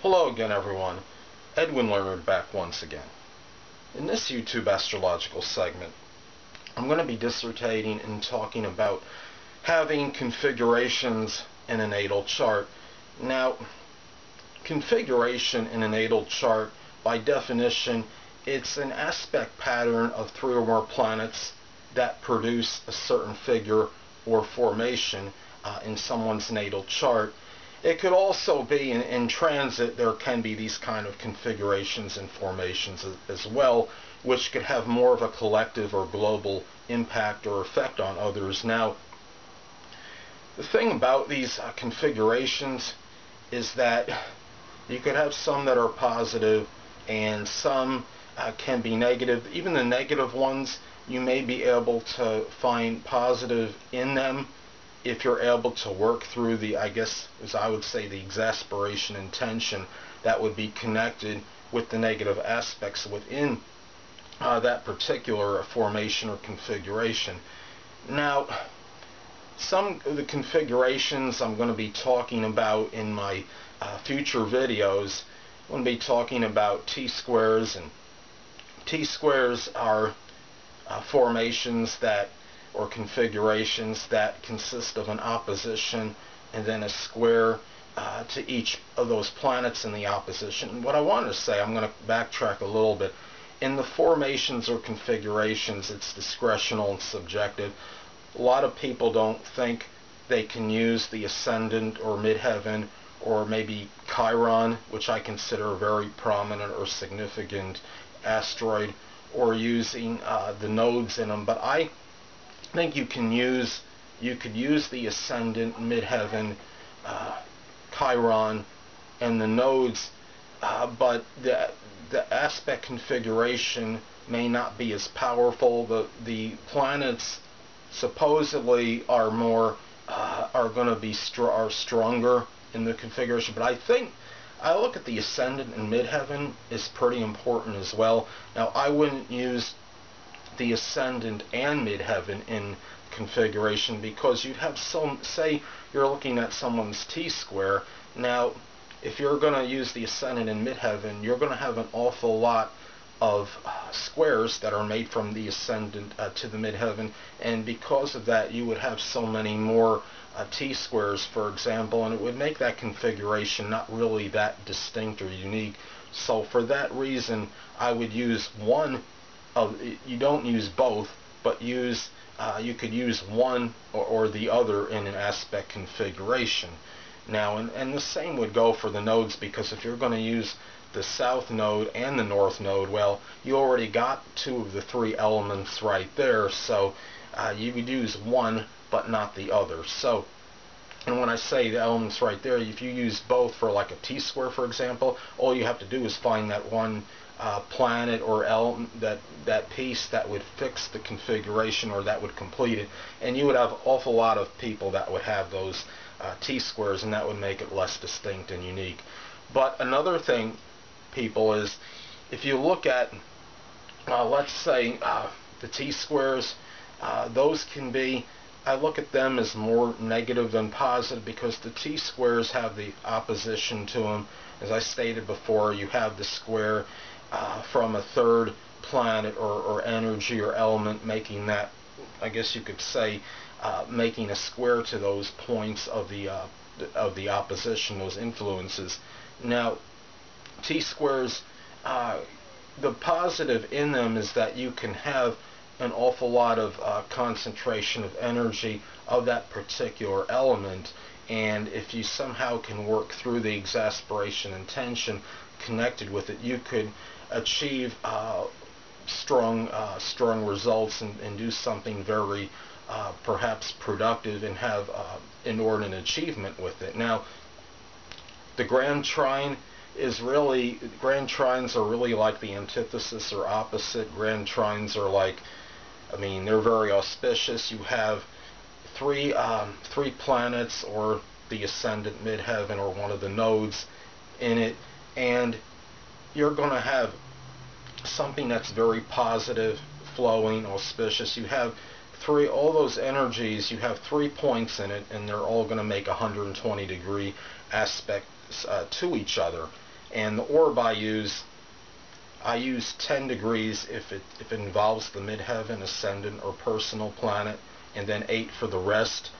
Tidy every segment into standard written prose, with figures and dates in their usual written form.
Hello again, everyone. Edwin Learnard back once again. In this YouTube astrological segment, I'm going to be dissertating and talking about having configurations in a natal chart. Now, configuration in a natal chart, by definition, it's an aspect pattern of three or more planets that produce a certain figure or formation in someone's natal chart. It could also be in transit. There can be these kind of configurations and formations as well, which could have more of a collective or global impact or effect on others. Now, the thing about these configurations is that you could have some that are positive and some can be negative. Even the negative ones, you may be able to find positive in them if you're able to work through the, I guess, as I would say, the exasperation and tension that would be connected with the negative aspects within that particular formation or configuration. Now, some of the configurations I'm going to be talking about in my future videos. I'm going to be talking about T-squares, and T-squares are formations that or configurations that consist of an opposition and then a square to each of those planets in the opposition. And what I want to say, I'm going to backtrack a little bit. In the formations or configurations, it's discretional and subjective. A lot of people don't think they can use the ascendant or midheaven or maybe Chiron, which I consider a very prominent or significant asteroid, or using the nodes in them. But I think you could use the ascendant, midheaven, Chiron, and the nodes, but the aspect configuration may not be as powerful. The planets supposedly are more are going to be stronger in the configuration, but I think I look at the ascendant and midheaven is pretty important as well. Now, I wouldn't use the ascendant and midheaven in configuration because you'd have some, say you're looking at someone's T-square. Now, if you're going to use the ascendant and midheaven, you're going to have an awful lot of squares that are made from the ascendant to the midheaven, and because of that you would have so many more T-squares, for example, and it would make that configuration not really that distinct or unique. So for that reason, I would use one of, you don't use both, but use you could use one or the other in an aspect configuration. Now, and the same would go for the nodes, because if you're going to use the south node and the north node, well, you already got two of the three elements right there, so you would use one but not the other. So, and when I say the elements right there, if you use both for like a T-square, for example, all you have to do is find that one planet or element, that piece that would fix the configuration or that would complete it, and you would have an awful lot of people that would have those T-squares, and that would make it less distinct and unique. But another thing, people, is if you look at let's say the T-squares, those can be, I look at them as more negative than positive, because the T-squares have the opposition to them. As I stated before, you have the square from a third planet or energy or element, making that, I guess you could say, making a square to those points of the opposition, those influences. Now, T-squares, the positive in them is that you can have an awful lot of concentration of energy of that particular element, and if you somehow can work through the exasperation and tension connected with it, you could achieve strong results and do something very perhaps productive and have inordinate achievement with it. Now, the grand trine is really, grand trines are really like the antithesis or opposite. Grand trines are like, I mean, they're very auspicious. You have three planets or the ascendant, midheaven, or one of the nodes in it, and you're going to have something that's very positive, flowing, auspicious. You have all those energies, you have 3 points in it, and they're all going to make 120-degree aspects to each other. And the orb I use 10 degrees if it involves the midheaven, ascendant, or personal planet, and then 8 for the rest.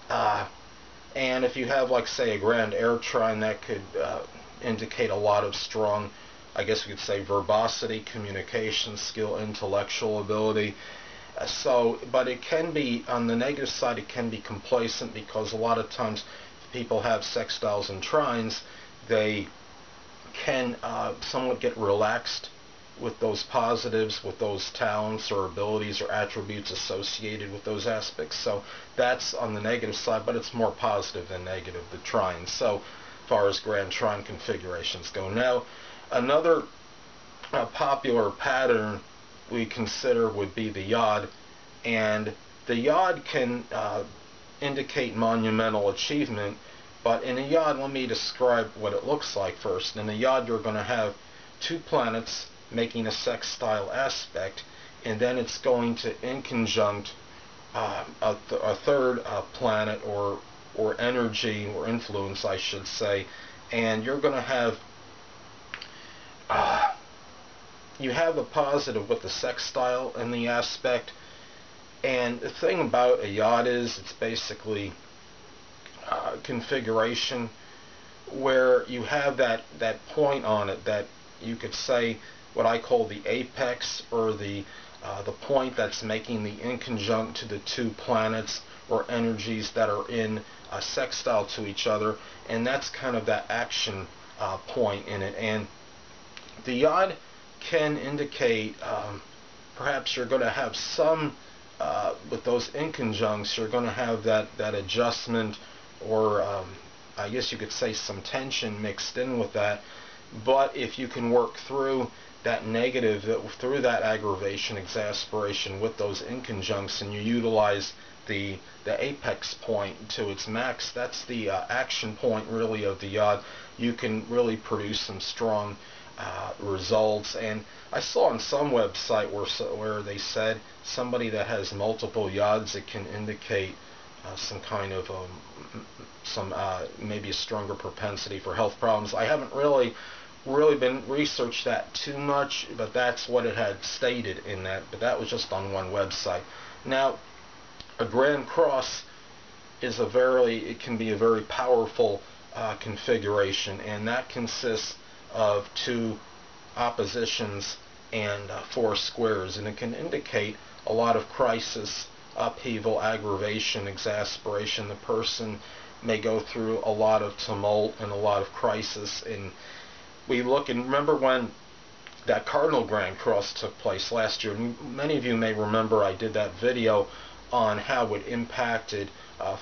And if you have, like, say, a grand air trine, that could indicate a lot of strong, I guess we could say, verbosity, communication skill, intellectual ability. But it can be, on the negative side, it can be complacent, because a lot of times if people have sextiles and trines, they can somewhat get relaxed with those positives, with those talents or abilities or attributes associated with those aspects. So that's on the negative side, but it's more positive than negative, the trines, so far as grand trine configurations go. Now, another popular pattern we consider would be the yod, and the yod can indicate monumental achievement. But in a yod, let me describe what it looks like first. In a yod, you're going to have 2 planets making a sextile aspect, and then it's going to inconjunct a third planet or energy or influence, I should say, and you're going to have you have a positive with the sextile in the aspect. And the thing about a yod is it's basically configuration where you have that point on it that you could say what I call the apex, or the point that's making the inconjunct to the 2 planets or energies that are in a sextile to each other, and that's kind of that action point in it. And the yod can indicate perhaps you're going to have some with those inconjuncts, you're going to have that adjustment, or I guess you could say some tension mixed in with that. But if you can work through that negative, through that aggravation, exasperation with those inconjuncts, and you utilize the apex point to its max, that's the action point really of the yod, you can really produce some strong results. And I saw on some website where they said somebody that has multiple yods, it can indicate some kind of maybe a stronger propensity for health problems. I haven't really been researched that too much, but that's what it had stated in that. But that was just on one website. Now, a grand cross is it can be a very powerful configuration, and that consists of 2 oppositions and 4 squares, and it can indicate a lot of crisis, upheaval, aggravation, exasperation. The person may go through a lot of tumult and a lot of crisis. And we look, and remember when that Cardinal Grand Cross took place last year, many of you may remember I did that video on how it impacted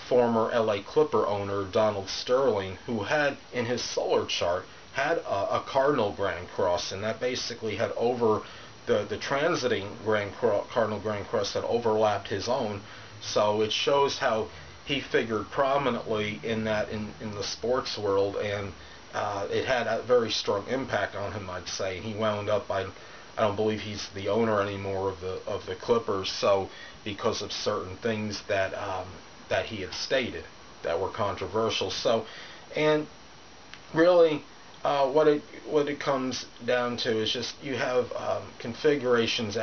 former LA Clipper owner Donald Sterling, who had in his solar chart had a Cardinal Grand Cross, and that basically had the transiting Cardinal Grand Cross had overlapped his own. So it shows how he figured prominently in the sports world, and it had a very strong impact on him, I'd say. He wound up, I don't believe he's the owner anymore of the Clippers, so because of certain things that he had stated that were controversial. So, and really, what it comes down to is just you have configurations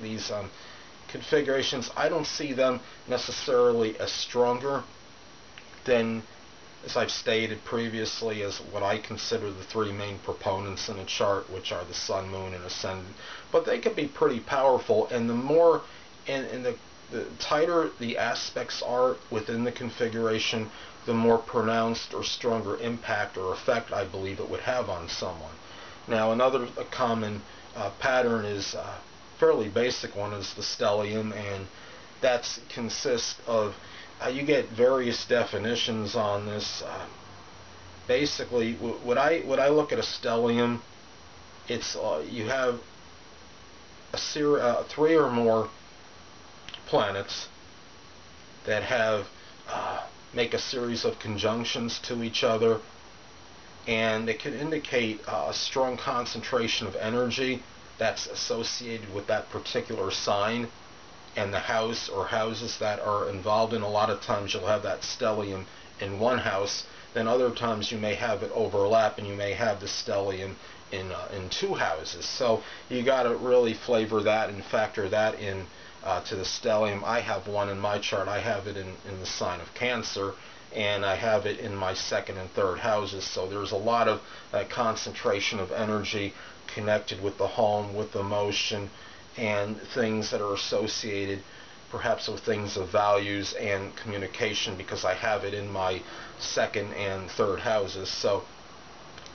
these configurations. I don't see them necessarily as stronger than, as I've stated previously, as what I consider the 3 main proponents in a chart, which are the sun, moon, and ascendant. But they can be pretty powerful, and the more and the tighter the aspects are within the configuration, the more pronounced or stronger impact or effect I believe it would have on someone. Now, another common pattern is fairly basic one, is the stellium, and that consists of you get various definitions on this. Basically, when I look at a stellium, it's you have a 3 or more planets that have make a series of conjunctions to each other, and it can indicate a strong concentration of energy that's associated with that particular sign and the house or houses that are involved in. A lot of times you'll have that stellium in one house then other times you may have it overlap and you may have the stellium in two houses. So you got to really flavor that and factor that in to the stellium. I have one in my chart. I have it in the sign of Cancer, and I have it in my second and third houses. So there's a lot of concentration of energy connected with the home, with emotion, and things that are associated perhaps with things of values and communication, because I have it in my second and third houses. So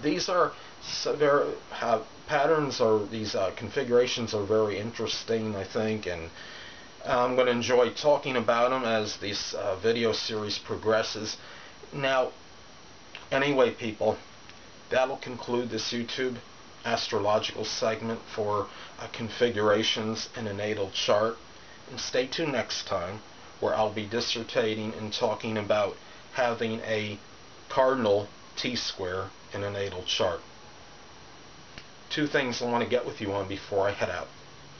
these are patterns, or these configurations are very interesting, I think, and I'm going to enjoy talking about them as this video series progresses. Now, anyway, people, that'll conclude this YouTube astrological segment for configurations in a natal chart. And stay tuned next time, where I'll be dissertating and talking about having a cardinal T-square in a natal chart. Two things I want to get with you on before I head out.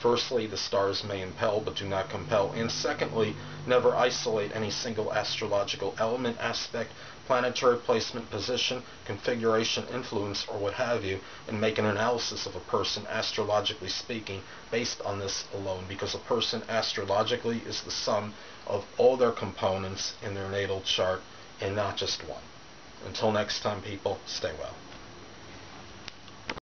Firstly, the stars may impel but do not compel. And secondly, never isolate any single astrological element, aspect, planetary placement, position, configuration, influence, or what have you, and make an analysis of a person, astrologically speaking, based on this alone, because a person astrologically is the sum of all their components in their natal chart and not just one. Until next time, people, stay well.